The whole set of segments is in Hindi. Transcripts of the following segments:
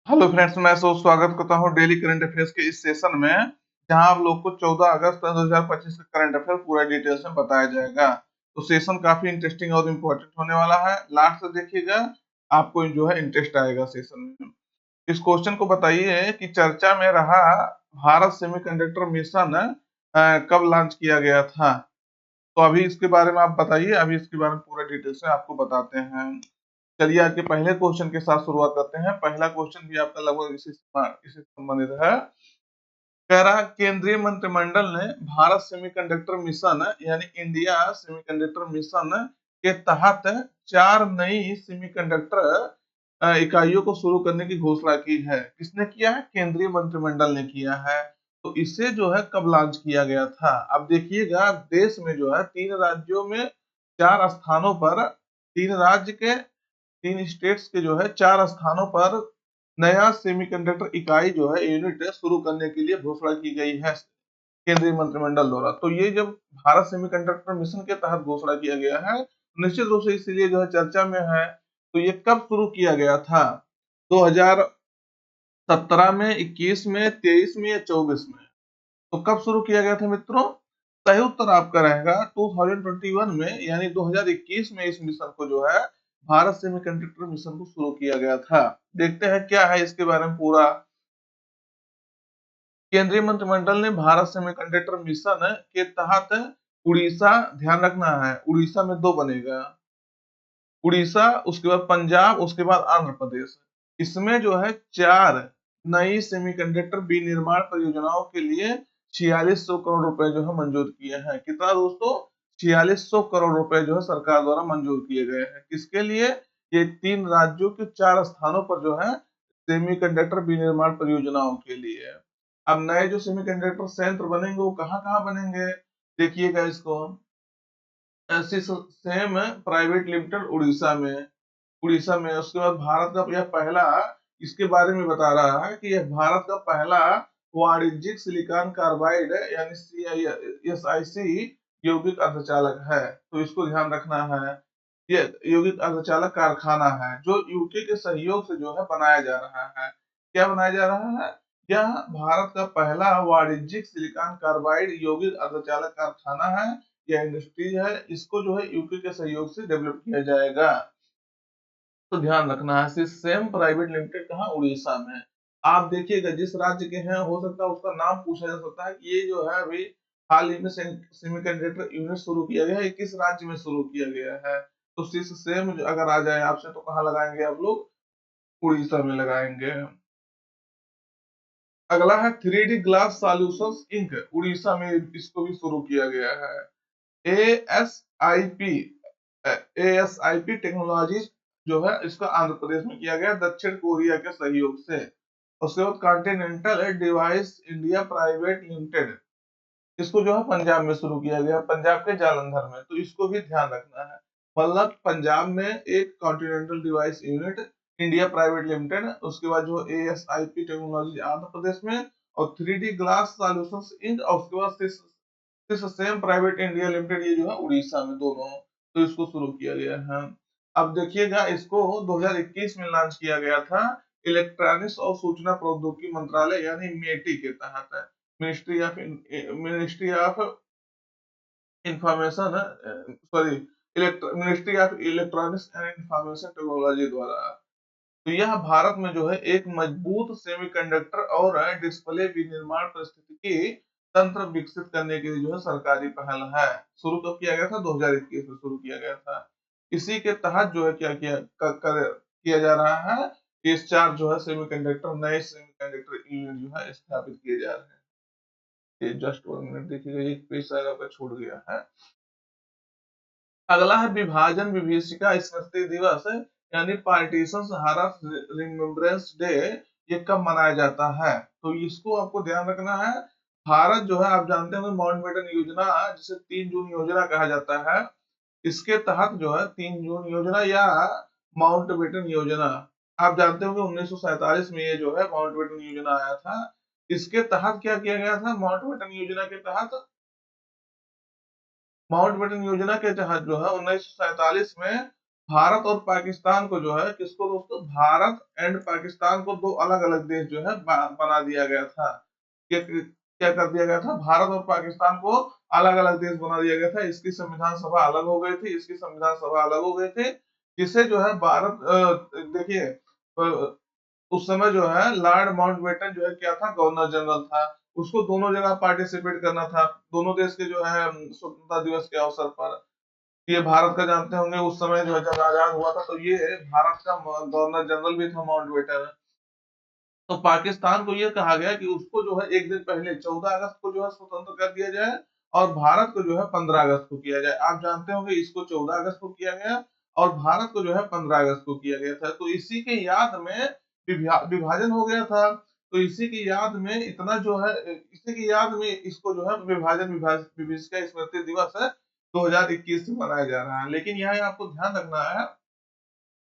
हेलो फ्रेंड्स, मैं स्वागत करता हूं डेली करंट अफेयर्स के इस सेशन में, जहां आप लोग को 14 अगस्त 2025 का करंट अफेयर पूरा डिटेल्स में बताया जाएगा। तो सेशन काफी इंटरेस्टिंग और इम्पोर्टेंट होने वाला है। लास्ट तक देखिएगा, आपको जो है इंटरेस्ट आएगा सेशन में। इस क्वेश्चन को बताइए कि चर्चा में रहा भारत सेमीकंडक्टर मिशन कब लॉन्च किया गया था। तो अभी इसके बारे में आप बताइए, अभी इसके बारे में पूरा डिटेल्स में आपको बताते हैं। चलिए आज के पहले क्वेश्चन के साथ शुरुआत करते हैं। पहला क्वेश्चन भी आपका लगभग इसी से संबंधित है। कह रहा है, केंद्रीय मंत्रिमंडल ने भारत सेमीकंडक्टर मिशन यानी इंडिया सेमीकंडक्टर मिशन के तहत 4 नई सेमीकंडक्टर इकाइयों को शुरू करने की घोषणा की है। किसने किया है? केंद्रीय मंत्रिमंडल ने किया है। तो इसे जो है कब लॉन्च किया गया था? अब देखिएगा, देश में जो है 3 राज्यों में 4 स्थानों पर, 3 राज्य के 3 स्टेट्स के जो है 4 स्थानों पर नया सेमीकंडक्टर इकाई जो है यूनिट शुरू करने के लिए घोषणा की गई है केंद्रीय मंत्रिमंडल द्वारा। तो ये जब भारत सेमीकंडक्टर मिशन के तहत घोषणा किया गया है, निश्चित रूप से इसलिए जो है चर्चा में है। तो ये कब शुरू किया गया था? 2017 में, 21 में, 23 में या 24 में? तो कब शुरू किया गया था मित्रों? सही उत्तर आपका रहेगा 2021 में, यानी 2021 में इस मिशन को जो है भारत सेमीकंडक्टर मिशन को शुरू किया गया था। देखते हैं क्या है इसके बारे में पूरा। केंद्रीय मंत्रिमंडल ने भारत सेमीकंडक्टर मिशन के तहत उड़ीसा, ध्यान रखना है उड़ीसा में 2 बनेगा, उड़ीसा, उसके बाद पंजाब, उसके बाद आंध्र प्रदेश। इसमें जो है 4 नई सेमीकंडक्टर विनिर्माण परियोजनाओं के लिए 4600 करोड़ रुपए जो है मंजूर किए हैं। कितना दोस्तों? 4600 करोड़ रुपए जो है सरकार द्वारा मंजूर किए गए हैं। किसके लिए? ये 3 राज्यों के 4 स्थानों पर जो है सेमीकंडक्टर विनिर्माण परियोजनाओं के लिए। अब नए जो सेमीकंडक्टर संयंत्र बनेंगे वो कहाँ कहाँ बनेंगे? देखिएगा इसको। सेम प्राइवेट लिमिटेड उड़ीसा में। उसके बाद भारत का यह पहला, इसके बारे में बता रहा है कि यह भारत का पहला वाणिज्यिक सिलिकॉन कार्बाइड यानी CISIC यौगिक अर्धचालक है। तो इसको ध्यान रखना है। ये यौगिक अर्धचालक कारखाना है जो यूके के सहयोग से जो है बनाया जा रहा है। क्या बनाया जा रहा है? यह भारत का पहला वाणिज्यिक सिलिकॉन कार्बाइड यौगिक अर्धचालक कारखाना है या इंडस्ट्री है। इसको जो है यूके के सहयोग से डेवलप किया जाएगा। तो ध्यान रखना है। सिस्टम प्राइवेट लिमिटेड कहाँ? उड़ीसा में। आप देखिएगा जिस राज्य के हैं, हो सकता है उसका नाम पूछा जा सकता है कि ये जो है अभी हाल ही में सेमीकंडक्टर यूनिट शुरू किया गया है, किस राज्य में शुरू किया गया है? तो सिस्टम अगर आ जाए आपसे तो कहाँ लगाएंगे आप लोग? उड़ीसा में लगाएंगे। अगला है 3D glass Solutions Inc, Orissa में इसको भी शुरू किया गया है। ASIP ASIP टेक्नोलॉजीज जो है इसका आंध्र प्रदेश में किया गया, दक्षिण कोरिया के सहयोग से। उसके बाद continental device India private limited, इसको जो है पंजाब में शुरू किया गया, पंजाब के जालंधर में। तो इसको भी ध्यान रखना है। मतलब पंजाब में एक continental device unit India private limited, उसके बाद जो ASIP टेक्नोलॉजी आंध्र प्रदेश में, और 3D ग्लास सॉल्यूशंस इंक, और उसके बाद सेम प्राइवेट इंडिया लिमिटेड, ये जो है उड़ीसा में दोनों। तो इसको शुरू किया गया है। अब देखिएगा, इसको 2021 में लॉन्च किया गया था इलेक्ट्रॉनिक्स और सूचना प्रौद्योगिकी मंत्रालय यानी मेटी के तहत, ministry of information, sorry, ministry of electronics and information technology द्वारा। तो यह भारत में जो है एक मजबूत सेमीकंडक्टर और डिस्प्ले विनिर्माण परिस्थितिकी तंत्र विकसित करने के लिए जो है सरकारी पहल है। शुरू कब किया गया था? 2021 में शुरू किया गया था। इसी के तहत जो है क्या किया जा रहा है? इस 4 जो है सेमीकंडक्टर, नए सेमीकंडक्टर यूनिट जो है स्थापित किए जा रहे हैं। ये जस्ट 1 मिनट देखिएगा, एक पेज शायद आपका छूट गया है। अगला है विभाजन विभीषिका स्मृति दिवस यानी पार्टीशन हारा रिमेम्बरेंस डे। ये कब मनाया जाता है? तो इसको आपको ध्यान रखना है। भारत जो है, आप जानते होंगे माउंटबेटन योजना, जिसे 3 जून योजना कहा जाता है, इसके तहत जो है 3 जून योजना या माउंटबेटन योजना, आप जानते होंगे 1947 में ये जो है माउंटबेटन योजना आया था। इसके तहत क्या किया गया था? माउंटबेटन योजना के तहत, माउंटबेटन योजना के तहत जो है 1947 में भारत और पाकिस्तान को जो है, किसको दोस्तों, भारत एंड पाकिस्तान को दो अलग अलग देश जो है बना दिया गया था। क्या क्या कर दिया गया था, भारत और पाकिस्तान को अलग अलग देश बना दिया गया था। इसकी संविधान सभा अलग हो गई थी, इसकी संविधान सभा अलग हो गई थी, जिससे जो है भारत देखिए उस समय जो है लॉर्ड माउंटबेटन जो है क्या था, गवर्नर जनरल था। उसको दोनों जगह पार्टिसिपेट करना था, दोनों देश के जो है स्वतंत्रता दिवस के अवसर पर। ये भारत का जानते होंगे, उस समय जो है जब आजाद हुआ था तो ये भारत का गवर्नर जनरल भी था माउंटबेटन। तो पाकिस्तान को ये कहा गया कि उसको जो है एक दिन पहले 14 अगस्त को जो है स्वतंत्र कर दिया जाए, और भारत को जो है 15 अगस्त को किया जाए। आप जानते होंगे इसको 14 अगस्त को किया गया और भारत को जो है 15 अगस्त को किया गया था। तो इसी के याद में विभाजन हो गया था। तो इसी की याद में इतना जो है, इसी की याद में इसको जो है विभीषिका स्मृति दिवस है 2021 में मनाया जा रहा है। लेकिन यहाँ आपको ध्यान रखना है,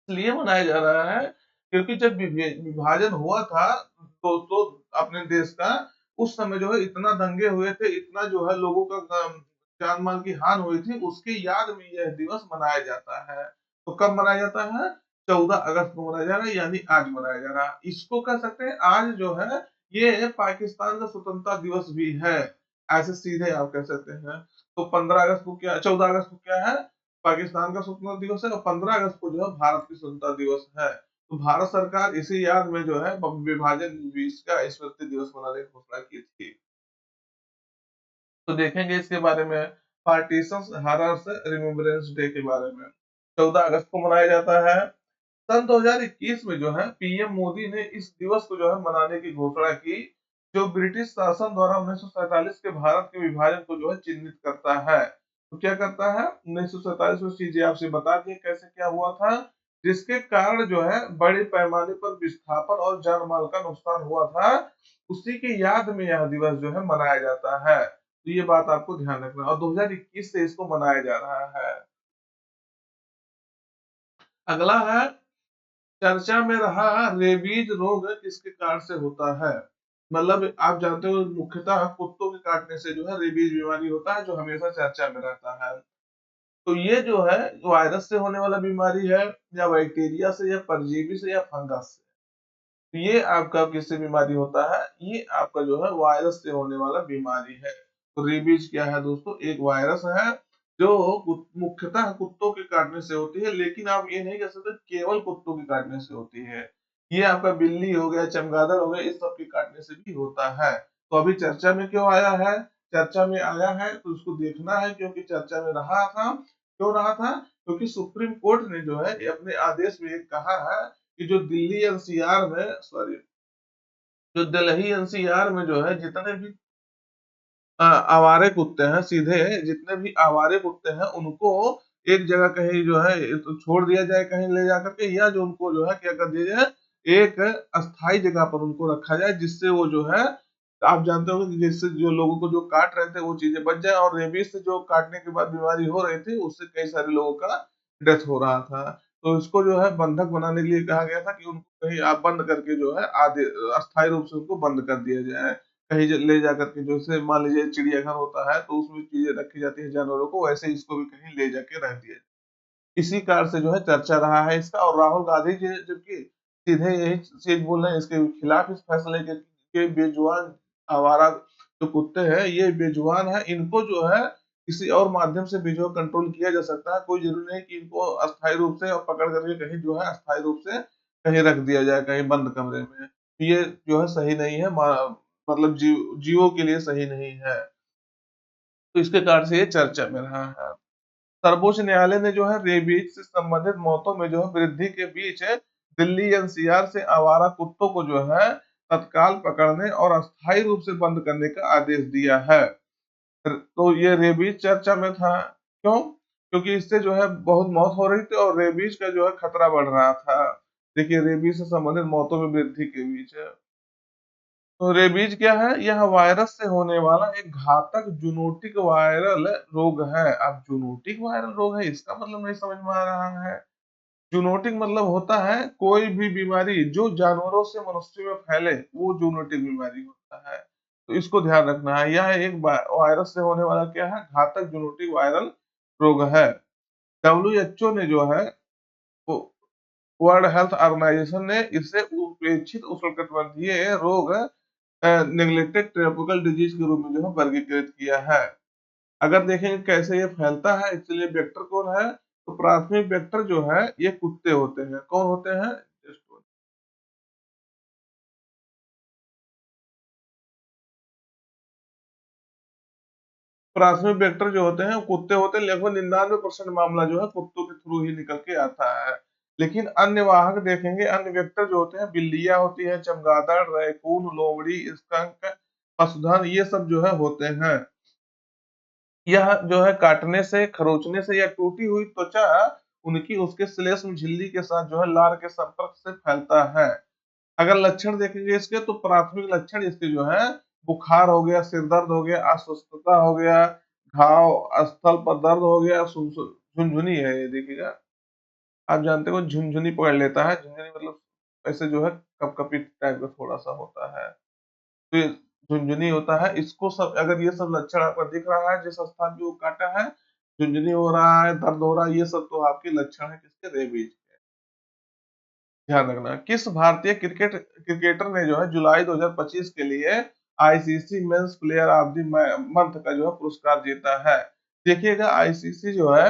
इसलिए मनाया जा रहा है क्योंकि जब विभाजन हुआ था तो अपने देश का, उस समय जो है इतना दंगे हुए थे, इतना जो है लोगों का जान माल की हानि हुई थी, उसके याद में यह दिवस मनाया जाता है। तो कब मनाया जाता है, 14 अगस्त को मनाया जा रहा है, यानी आज मनाया जा रहा है। इसको कह सकते हैं आज जो है ये पाकिस्तान का स्वतंत्रता दिवस भी है, ऐसे सीधे आप कह सकते हैं। तो 15 अगस्त को क्या, 14 अगस्त को क्या है, पाकिस्तान का स्वतंत्रता दिवस है, और 15 अगस्त को जो है भारत की स्वतंत्रता दिवस है। तो भारत सरकार इसी याद में जो है विभाजन विभीषिका स्मृति दिवस मनाने की घोषणा की थी। तो देखेंगे इसके बारे में, पार्टीशन हॉरर्स रिमेम्बरेंस डे के बारे में, 14 अगस्त को मनाया जाता है। सन 2021 में जो है पीएम मोदी ने इस दिवस को जो है मनाने की घोषणा की, जो ब्रिटिश शासन द्वारा 1947 के भारत के विभाजन को जो है चिन्हित करता है। तो क्या करता है, 1947 में चीजें आपसे बता दिए कैसे क्या हुआ था, जिसके कारण जो है बड़े पैमाने पर विस्थापन और जान माल का नुकसान हुआ था। उसी की याद में यह दिवस जो है मनाया जाता है। तो ये बात आपको ध्यान रखना, और 2021 से इसको मनाया जा रहा है। अगला है, चर्चा में रहा रेबीज रोग किसके कारण से होता है। मतलब आप जानते हो मुख्यतः कुत्तों के काटने से जो है रेबीज बीमारी होता है, जो हमेशा चर्चा में रहता है। तो ये जो है वायरस से होने वाला बीमारी है, या बैक्टीरिया से, या परजीवी से, या फंगस से। तो ये आपका किससे बीमारी होता है, ये आपका जो है वायरस से होने वाला बीमारी है। तो रेबीज क्या है दोस्तों, एक वायरस है जो मुख्यतः कुत्तों के काटने से होती है, लेकिन आप ये नहीं कह सकते केवल कुत्तों के काटने से होती है। ये आपका बिल्ली हो गया, चमगादड़ हो गया, इस सब के काटने से भी होता है। तो अभी चर्चा में क्यों आया है, चर्चा में आया है तो उसको देखना है, क्योंकि चर्चा में रहा था। क्यों रहा था, क्योंकि सुप्रीम कोर्ट ने जो है अपने आदेश में कहा है कि जो दिल्ली एनसीआर में, सॉरी, जो दिल्ली एनसीआर में जो है जितने भी आवारे कुत्ते हैं, सीधे जितने भी आवारे कुत्ते हैं उनको एक जगह कहीं जो है तो छोड़ दिया जाए, कहीं ले जा करके, या जो उनको जो है क्या कर दिया जाए, एक अस्थाई जगह पर उनको रखा जाए, जिससे वो जो है, आप जानते होंगे कि जिससे जो लोगों को जो काट रहे थे वो चीजें बच जाए, और रेबीज से जो काटने के बाद बीमारी हो रही थी उससे कई सारे लोगों का डेथ हो रहा था। तो इसको जो है बंधक बनाने के लिए कहा गया था कि उनको कहीं आप बंद करके जो है आदि अस्थायी रूप से उनको बंद कर दिया जाए, कहीं ले जा करके, जैसे मान लीजिए चिड़ियाघर होता है तो उसमें चीजें रखी जाती है जानवरों को, वैसे इसको भी कहीं ले जाके रख दिया जाए। इसी कारण से जो है चर्चा रहा है इसका, और राहुल गांधी जी जबकि सीधे यही चीज बोल रहे हैं इसके खिलाफ, इस फैसले के बेजुबान आवारा जो कुत्ते हैं ये बेजुबान है, इनको जो है किसी और माध्यम से भी जो कंट्रोल किया जा सकता है। कोई जरूरी नहीं कि इनको अस्थायी रूप से और पकड़ करके कहीं जो है अस्थायी रूप से कहीं रख दिया जाए, कहीं बंद कमरे में। ये जो है सही नहीं है, मतलब जीवों के लिए सही नहीं है। तो इसके कारण से ये चर्चा में रहा है। सर्वोच्च न्यायालय ने जो है रेबीज से संबंधित मौतों में जो है वृद्धि के बीच दिल्ली एनसीआर से आवारा कुत्तों को जो है तत्काल पकड़ने और अस्थायी रूप से बंद करने का आदेश दिया है। तो ये रेबीज चर्चा में था, क्यों, क्योंकि इससे जो है बहुत मौत हो रही थी और रेबीज का जो है खतरा बढ़ रहा था। देखिए रेबीज से संबंधित मौतों में वृद्धि के बीच है। तो रेबीज क्या है, यह वायरस से होने वाला एक घातक जूनोटिक वायरल रोग है। अब जूनोटिक वायरल रोग है, इसका मतलब नहीं समझ में आ रहा है। जूनोटिक मतलब होता है कोई भी बीमारी जो जानवरों से मनुष्य में फैले, वो जूनोटिक बीमारी होता है। तो इसको ध्यान रखना है, यह एक वायरस से होने वाला क्या है, घातक जूनोटिक वायरल रोग है। डब्ल्यूएचओ ने जो है वर्ल्ड हेल्थ ऑर्गेनाइजेशन ने इसे उपेक्षित उष्णकटिबंधीय रोग नेग्लेक्टेड ट्रॉपिकल डिजीज के रूप में जो है वर्गीकृत किया है। अगर देखेंगे कैसे ये फैलता है, इसलिए वेक्टर कौन है, तो प्राथमिक वेक्टर जो है ये कुत्ते होते हैं। कौन होते हैं? प्राथमिक वेक्टर जो होते हैं वो कुत्ते होते हैं। लगभग 99% मामला जो है कुत्तों के थ्रू ही निकल के आता है। लेकिन अन्य वाहक देखेंगे, अन्य वेक्टर जो होते हैं, बिल्लियां होती है, चमगादड़, रैकून, लोमड़ी, स्कंक, पशुधन, ये सब जो है होते हैं। यह जो है काटने से, खरोचने से या टूटी हुई त्वचा उनकी उसके श्लेष्म झिल्ली के साथ जो है लार के संपर्क से फैलता है। अगर लक्षण देखेंगे इसके, तो प्राथमिक लक्षण इसके जो है बुखार हो गया, सिर दर्द हो गया, अस्वस्थता हो गया, घाव स्थल पर दर्द हो गया, झुनझुनी है ये देखिएगा। आप जानते हो झुनझुनी पकड़ लेता है, झुनझुनी मतलब ऐसे जो है कपकपी टाइप का थोड़ा सा होता है, तो ये झुनझुनी होता है। इसको सब अगर ये सब लक्षण आपको दिख रहा है, जिस स्थान पे वो काटा है, झुनझुनी हो रहा है, दर्द हो रहा है, ये सब तो आपके लक्षण है किसके? रेबीज के। ध्यान रखना, किस भारतीय क्रिकेटर ने जो है जुलाई 2025 के लिए ICC men's player of the month का जो है पुरस्कार जीता है? देखिएगा, आईसीसी जो है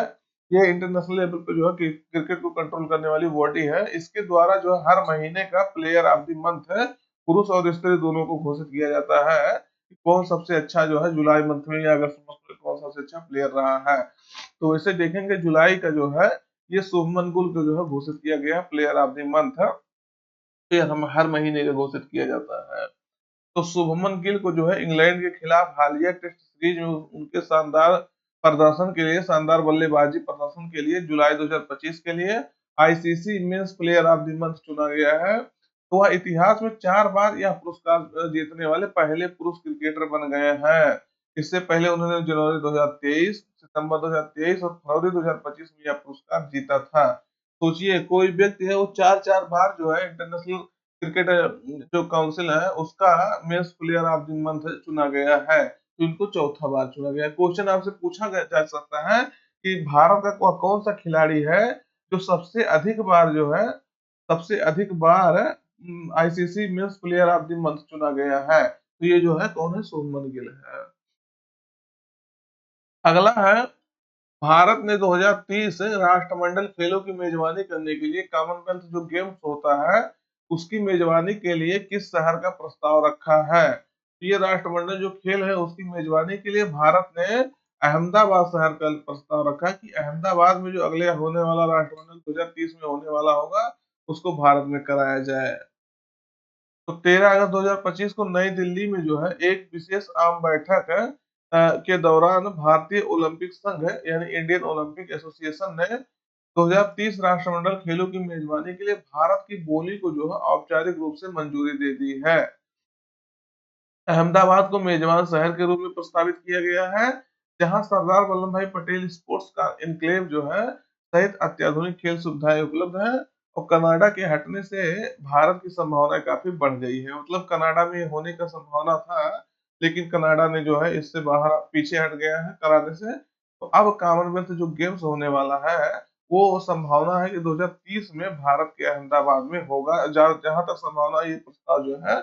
ये इंटरनेशनल लेवल पे जो है क्रिकेट को कंट्रोल करने वाली बॉडी है। इसके द्वारा जो है हर महीने का प्लेयर ऑफ द मंथ है, पुरुष और स्त्री दोनों को घोषित किया जाता है कि कौन सबसे अच्छा जो है जुलाई मंथ में या अगस्त मंथ में कौन सबसे अच्छा प्लेयर रहा है। तो वैसे देखेंगे जुलाई का जो है ये शुभमन गिल को जो है घोषित किया गया प्लेयर ऑफ द मंथ है। ये हम हर महीने का घोषित किया जाता है। तो शुभमन गिल को जो है इंग्लैंड के खिलाफ हालिया टेस्ट सीरीज में उनके शानदार प्रदर्शन के लिए, शानदार बल्लेबाजी प्रदर्शन के लिए जुलाई 2025 के लिए ICC men's player of the month चुना गया है। तो वह इतिहास में 4 बार यह पुरस्कार जीतने वाले पहले पुरुष क्रिकेटर बन गए हैं। इससे पहले उन्होंने जनवरी 2023, सितंबर 2023 और फरवरी 2025 में यह पुरस्कार जीता था। सोचिए, कोई व्यक्ति है वो चार चार बार जो है इंटरनेशनल क्रिकेट जो काउंसिल है उसका mains player of the month चुना गया है, तो इनको चौथा बार चुना गया। क्वेश्चन आपसे पूछा जा सकता है कि भारत का कौन सा खिलाड़ी है जो सबसे अधिक बार जो है, सबसे अधिक बार ICC men's player of the month चुना गया है, तो ये जो है कौन है? शुभमन गिल है। अगला है, भारत ने 2030 राष्ट्रमंडल खेलों की मेजबानी करने के लिए कॉमनवेल्थ जो गेम्स होता है उसकी मेजबानी के लिए किस शहर का प्रस्ताव रखा है? तो ये राष्ट्रमंडल जो खेल है उसकी मेजबानी के लिए भारत ने अहमदाबाद शहर का प्रस्ताव रखा कि अहमदाबाद में जो अगले होने वाला राष्ट्रमंडल 2030 में होने वाला होगा उसको भारत में कराया जाए। तो 13 अगस्त 2025 को नई दिल्ली में जो है एक विशेष आम बैठक के दौरान भारतीय ओलंपिक संघ यानी इंडियन ओलंपिक एसोसिएशन ने 2030 राष्ट्रमंडल खेलों की मेजबानी के लिए भारत की बोली को जो है औपचारिक रूप से मंजूरी दे दी है। अहमदाबाद को मेजबान शहर के रूप में प्रस्तावित किया गया है, जहां सरदार वल्लभ भाई पटेल स्पोर्ट्स का एनक्लेव जो है सहित अत्याधुनिक खेल सुविधाएं उपलब्ध है। और कनाडा के हटने से भारत की संभावना काफी बढ़ गई है। मतलब कनाडा में होने का संभावना था, लेकिन कनाडा ने जो है इससे बाहर पीछे हट गया है कराने से। तो अब कॉमनवेल्थ जो गेम्स होने वाला है वो संभावना है कि 2030 में भारत के अहमदाबाद में होगा। जहां तक संभावना, ये प्रस्ताव जो है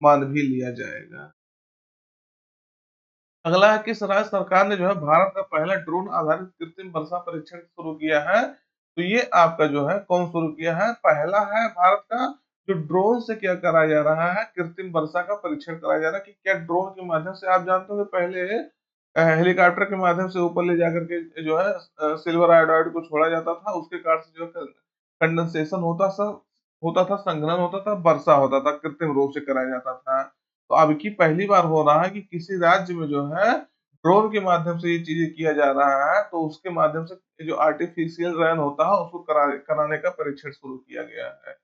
मान भी लिया जाएगा। अगला है, किस राज्य सरकार ने जो है भारत का पहला ड्रोन आधारित कृत्रिम वर्षा परीक्षण शुरू किया है? तो ये आपका जो है कौन शुरू किया है? पहला है भारत का जो ड्रोन से क्या कराया जा रहा है, कृत्रिम वर्षा का परीक्षण कराया जा रहा है कि क्या ड्रोन के माध्यम से, आप जानते हो पहले हेलीकॉप्टर के माध्यम से ऊपर ले जाकर के जो है सिल्वर आयोडाइड को छोड़ा जाता था, उसके कारण से जो कंडेंसेशन होता था, संघनन होता था, वर्षा होता था, कृत्रिम रूप से कराया जाता था। तो अब की पहली बार हो रहा है कि किसी राज्य में जो है ड्रोन के माध्यम से ये चीजें किया जा रहा है, तो उसके माध्यम से जो आर्टिफिशियल रेन होता है उसको कराने का परीक्षण शुरू किया गया है।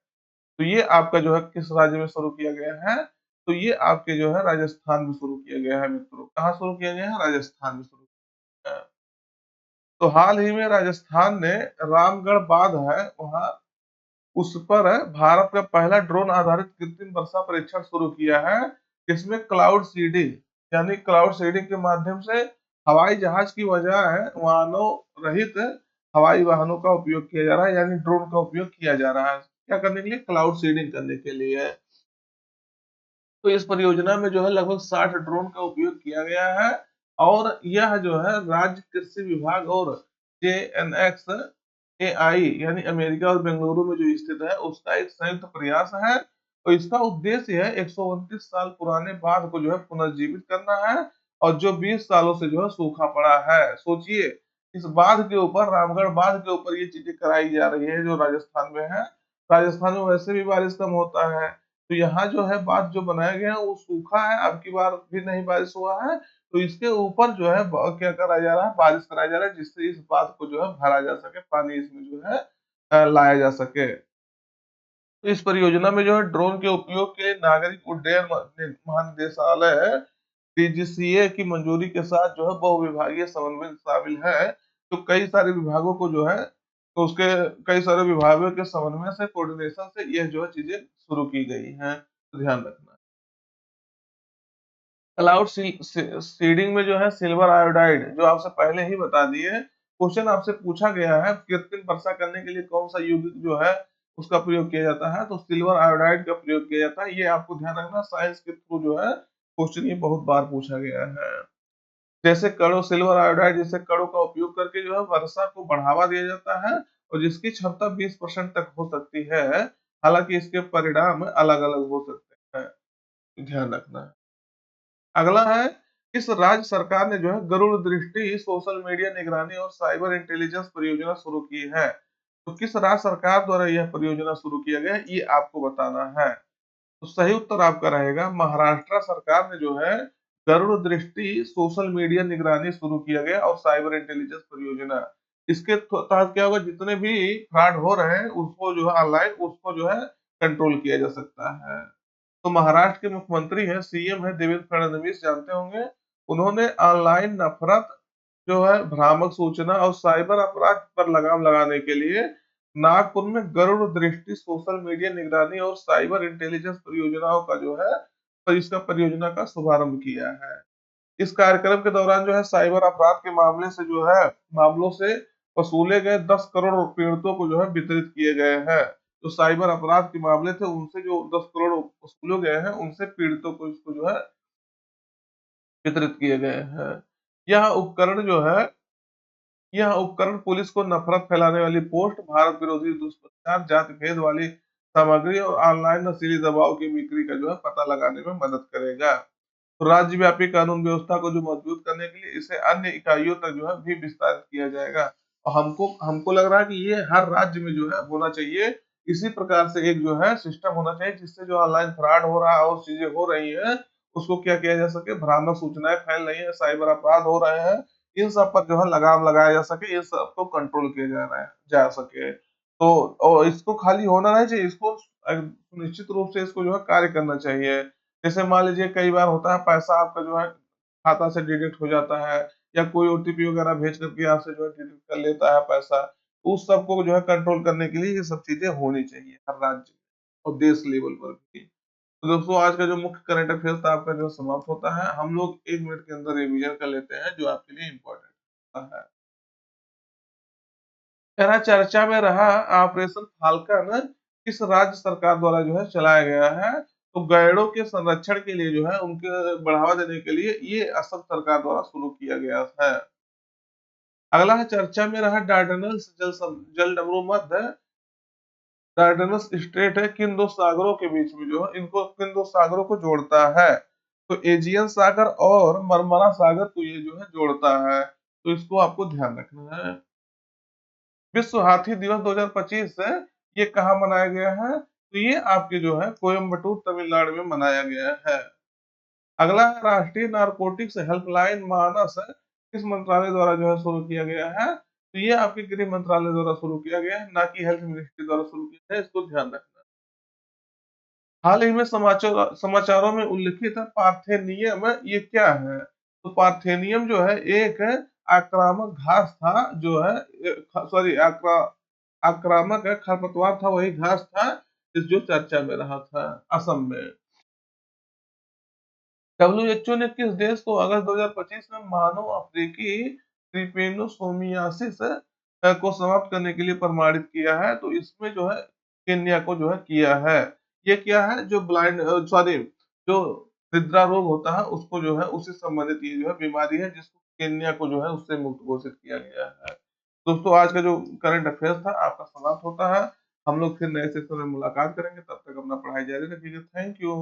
तो ये आपका जो है किस राज्य में शुरू किया गया है? तो ये आपके जो है राजस्थान में शुरू किया गया है मित्रों। कहाँ शुरू किया गया है? राजस्थान में शुरू किया गया है। तो हाल ही में राजस्थान ने रामगढ़ बांध है वहां, उस पर भारत का पहला ड्रोन आधारित कृत्रिम वर्षा परीक्षण शुरू किया है। इसमें क्लाउड सीडिंग यानी क्लाउड सीडिंग के माध्यम से हवाई जहाज की बजाय वाहनों रहित हवाई वाहनों का उपयोग किया जा रहा है, यानी ड्रोन का उपयोग किया जा रहा है। क्या करने के लिए? क्लाउड सीडिंग करने के लिए। तो इस परियोजना में जो है लगभग 60 ड्रोन का उपयोग किया गया है, और यह जो है राज्य कृषि विभाग और जेएनएक्स एआई यानी अमेरिका और बेंगलुरु में जो स्थित है उसका एक संयुक्त प्रयास है। और इसका उद्देश्य है 129 साल पुराने बांध को जो है पुनर्जीवित करना है, और जो 20 सालों से जो है सूखा पड़ा है। सोचिए, इस बांध के ऊपर, रामगढ़ बांध के ऊपर ये चीजें कराई जा रही है जो राजस्थान में है। राजस्थान में वैसे भी बारिश कम होता है, तो यहाँ जो है बांध जो बनाया गया है वो सूखा है, अब की बार भी नहीं बारिश हुआ है, तो इसके ऊपर जो है क्या करा जा रहा है? बारिश कराया जा रहा है, जिससे इस बांध को जो है भरा जा सके, पानी इसमें जो है लाया जा सके। तो इस परियोजना में जो है ड्रोन के उपयोग के लिए नागरिक उड्डयन महानिदेशालय डीजीसीए की मंजूरी के साथ जो है बहुविभागीय समन्वय शामिल है। तो कई सारे विभागों को जो है, तो उसके कई सारे विभागों के समन्वय से, कोऑर्डिनेशन से यह जो है चीजें शुरू की गई हैं, तो ध्यान रखना। क्लाउड सीडिंग में जो है सिल्वर आयोडाइड, जो आपसे पहले ही बता दिए, क्वेश्चन आपसे पूछा गया है कृत्रिम वर्षा करने के लिए कौन सा युग जो है उसका प्रयोग किया जाता है, तो सिल्वर आयोडाइड का प्रयोग किया जाता है। ये आपको ध्यान रखना, साइंस के थ्रू जो है क्वेश्चन ये बहुत बार पूछा गया है। जैसे कणों, सिल्वर आयोडाइड जैसे कणों का उपयोग करके जो है वर्षा को बढ़ावा दिया जाता है, और जिसकी क्षमता 20% तक हो सकती है। हालांकि इसके परिणाम अलग अलग हो सकते हैं, ध्यान रखना है। अगला है, किस राज्य सरकार ने जो है गरुड़ दृष्टि सोशल मीडिया निगरानी और साइबर इंटेलिजेंस परियोजना शुरू की है? तो किस राज्य सरकार द्वारा यह परियोजना शुरू किया गया है, ये आपको बताना है। तो सही उत्तर आपका रहेगा महाराष्ट्र सरकार ने जो है गरुड़ दृष्टि सोशल मीडिया निगरानी शुरू किया गया और साइबर इंटेलिजेंस परियोजना। इसके तहत क्या होगा, जितने भी फ्रॉड हो रहे हैं उसको जो है ऑनलाइन, उसको जो है कंट्रोल किया जा सकता है। तो महाराष्ट्र के मुख्यमंत्री हैं, सीएम है देवेंद्र फडणवीस, जानते होंगे। उन्होंने ऑनलाइन नफरत जो है, भ्रामक सूचना और साइबर अपराध पर लगाम लगाने के लिए नागपुर में गरुड़ दृष्टि सोशल मीडिया निगरानी और साइबर इंटेलिजेंस परियोजनाओं का जो है, तो इसका परियोजना का शुभारंभ किया है। इस कार्यक्रम के दौरान जो है साइबर अपराध के मामले से जो है, मामलों से वसूले गए 10 करोड़ पीड़ितों को जो है वितरित किए गए हैं। जो साइबर अपराध के मामले थे उनसे जो 10 करोड़ वसूले गए हैं, उनसे पीड़ितों को इसको जो है वितरित किए गए हैं। यह उपकरण जो है, यह उपकरण पुलिस को नफरत फैलाने वाली पोस्ट, भारत विरोधी दुष्प्रचार, जाति भेद वाली सामग्री और ऑनलाइन नशीली दवाओं की बिक्री का जो है पता लगाने में मदद करेगा। तो राज्यव्यापी कानून व्यवस्था को जो मजबूत करने के लिए इसे अन्य इकाइयों तक जो है भी विस्तारित किया जाएगा। और हमको हमको लग रहा है कि ये हर राज्य में जो है होना चाहिए। इसी प्रकार से एक जो है सिस्टम होना चाहिए, जिससे जो ऑनलाइन फ्रॉड हो रहा है और चीजें हो रही है, उसको क्या किया जा सके, भ्रामक सूचनाएं फैल रही है, साइबर अपराध हो रहे हैं, इन सब पर जो है लगाम लगाया जा सके, इन सब को कंट्रोल किया जा सके। तो और इसको खाली होना नहीं चाहिए, इसको निश्चित रूप से इसको जो है कार्य करना चाहिए। जैसे मान लीजिए कई बार होता है पैसा आपका जो है खाता से डिडक्ट हो जाता है, या कोई ओटीपी वगैरह भेज करके आपसे जो है डिडक्ट कर लेता है पैसा, तो उस सबको जो है कंट्रोल करने के लिए ये सब चीजें होनी चाहिए हर राज्य और देश लेवल पर भी। तो दोस्तों, आज का जो मुख्य करंट अफेयर्स था आपका जो समाप्त होता है। हम लोग 1 मिनट के अंदर रिवीजन कर लेते हैं जो आपके लिए इम्पोर्टेंट है। कह चर्चा में रहा ऑपरेशन फाल्कन किस राज्य सरकार द्वारा जो है चलाया गया है? तो गैंडों के संरक्षण के लिए जो है, उनके बढ़ावा देने के लिए ये असम सरकार द्वारा शुरू किया गया है। अगला है, चर्चा में रहा डार्डनल्स जल मध्य डार्डनल्स स्ट्रेट है किन दो सागरों के बीच में जो है, इनको किन दो सागरों को जोड़ता है? तो एजियन सागर और मरमरा सागर को ये जो है जोड़ता है। तो इसको आपको ध्यान रखना है। विश्व हाथी दिवस 2025 से ये कहाँ मनाया गया है? तो ये आपके जो है कोयम्बटूर तमिलनाडु में मनाया गया है। अगला है, राष्ट्रीय नारकोटिक्स हेल्पलाइन मानस किस मंत्रालय द्वारा जो है शुरू किया गया है? तो ये आपके गृह मंत्रालय द्वारा शुरू किया गया है, ना कि हेल्थ मिनिस्ट्री द्वारा शुरू किया गया है, इसको ध्यान रखना। हाल ही में समाचारों में उल्लिखित है पार्थेनियम, ये क्या है? तो पार्थेनियम जो है एक आक्रामक घास था, जो है सॉरी आक्रामक है, खरपतवार था, वही घास था इस जो चर्चा में रहा था असम में। डब्ल्यूएचओ ने किस देश को अगस्त 2025 में मानव अफ्रीकी ट्रिपेनोसोमियासिस को समाप्त करने के लिए प्रमाणित किया है। तो इसमें जो है केन्या को जो है किया है। ये क्या है, जो ब्लाइंड सॉरी जो निद्रा रोग होता है उसको जो है उससे संबंधित ये जो है बीमारी है, जिसको केन्या को जो है उससे मुक्त घोषित किया गया है। दोस्तों, आज का जो करंट अफेयर्स था आपका समाप्त होता है। हम लोग फिर नए सेशन में मुलाकात करेंगे, तब तक अपना पढ़ाई जारी रखिएगा। Thank you.